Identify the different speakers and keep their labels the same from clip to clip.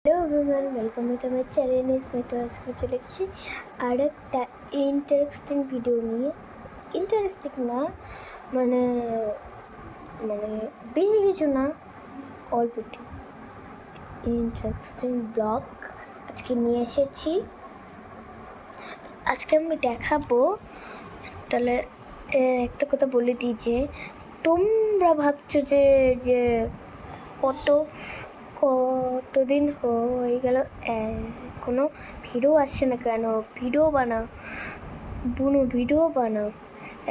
Speaker 1: Hello everyone, welcome to my channel. আমি তো আজকে চলে এসেছি আর একটা ইন্টারেস্টিং ভিডিও নিয়ে। ইন্টারেস্টিং না মানে মানে বেশি কিছু না, অল্প একটু ইন্টারেস্টিং ব্লগ আজকে নিয়ে এসেছি। আজকে আমি দেখাবো, তাহলে একটা কথা বলে দিই যে তোমরা ভাবছো যে কতদিন হয়ে গেল কোনো ভিডিও আসছে না কেন, ভিডিও বানাও।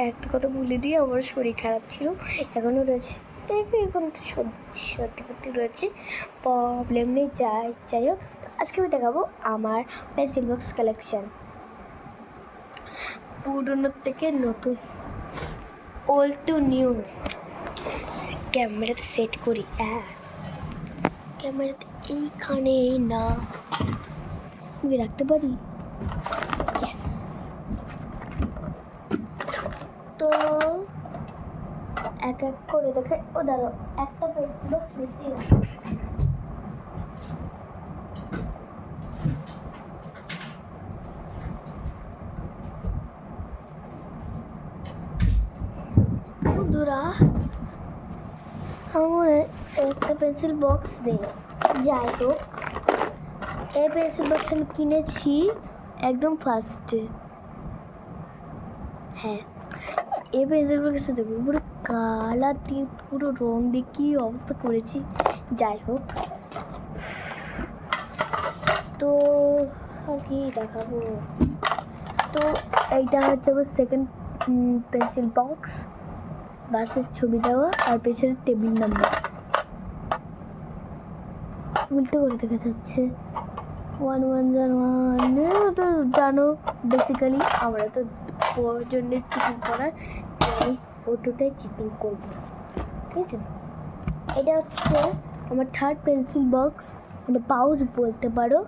Speaker 1: একটা কথা বলে দিয়ে, আমার শরীর খারাপ ছিল, এখনও রয়েছে, এখন তো সত্যি রয়েছে, প্রবলেম নেই। যাই হোক, আজকে আমি দেখাবো আমার পেন্সিল বক্স কালেকশন, পুরনোর থেকে নতুন, ওল্ড টু নিউ। ক্যামেরাতে সেট করি, ক্যামেরাতে এইখানে না, আমি রাখতে পারি। তো এক এক করে দেখে, ও দাঁড়ো, একটা পেন্সিল বক্স বেশি আছে। বন্ধুরা, আমার একটা পেন্সিল বক্স নেই। যাই হোক, এই পেন্সিল বক্স আমি কিনেছি একদম ফার্স্টে। হ্যাঁ, এই পেন্সিল বক্সে দেখবো পুরো কালার দিয়ে, পুরো রং দিয়ে কী অবস্থা করেছি। যাই হোক, তো আর কি দেখাবো। তো এইটা হচ্ছে আমার সেকেন্ড পেন্সিল বক্স, বাসের ছবি দেওয়া আর পেছনের টেবিল নাম্বার উল্টো করে দেখা যাচ্ছে। 1 তো জানো, বেসিক্যালি আমরা তো জন্য চিটিং করার, যে আমি ওটাই চিটিং করবো, ঠিক আছে। এটা হচ্ছে আমার থার্ড পেন্সিল বক্স, মানে পাউচ বলতে পারো,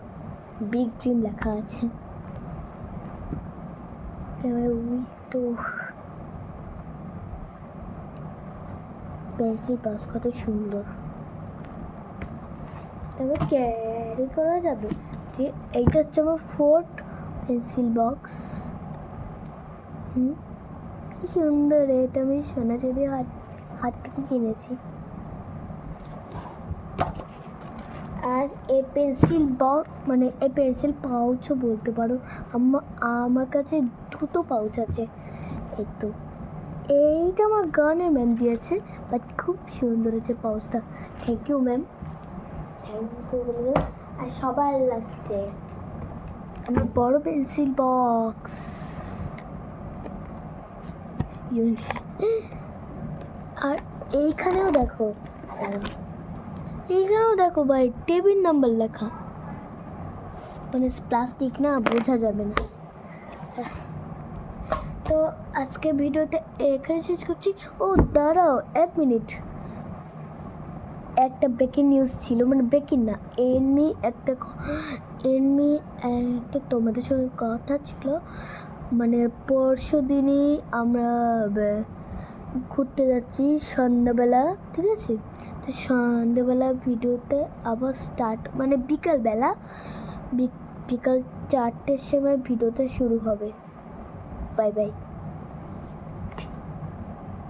Speaker 1: বিগ ড্রিম লেখা আছে। তো পেন্সিল বক্স কত সুন্দর, তবে ক্যারি করা যাবে। যে এইটা হচ্ছে আমার ফোর্থ পেন্সিল বক্স। কি সুন্দর, এটা আমি সোনাঝুরি হাত থেকে কিনেছি। আর এই পেন্সিল বক্স মানে এই পেন্সিল পাউচও বলতে পারো, আমার কাছে দুটো পাউচ আছে। এই তো, এইটা আমার গানের ম্যাম দিয়েছে, বাট খুব সুন্দর হয়েছে পাউচটা। Thank you ma'am, thank you বলে। আর সবার লাস্টে আমার বড় পেন্সিল বক্স, আর এইখানেও দেখো ভাই, টেবিল নাম্বার লেখা, মানে প্লাস্টিক না, বোঝা যাবে না। তো আজকে ভিডিওতে এখানে শেষ করছি। ও দাঁড়াও 1 মিনিট, একটা ব্রেকিং নিউজ ছিল, মানে ব্রেকিং না, এমনি একটা তোমাদের সঙ্গে কথা ছিল। মানে পরশু দিনই আমরা ঘুরতে যাচ্ছি সন্ধ্যাবেলা, ঠিক আছে। তো সন্ধ্যাবেলা ভিডিওতে আবার স্টার্ট, মানে বিকালবেলা, বিকাল 4টের সময় ভিডিওটা শুরু হবে। Bye bye.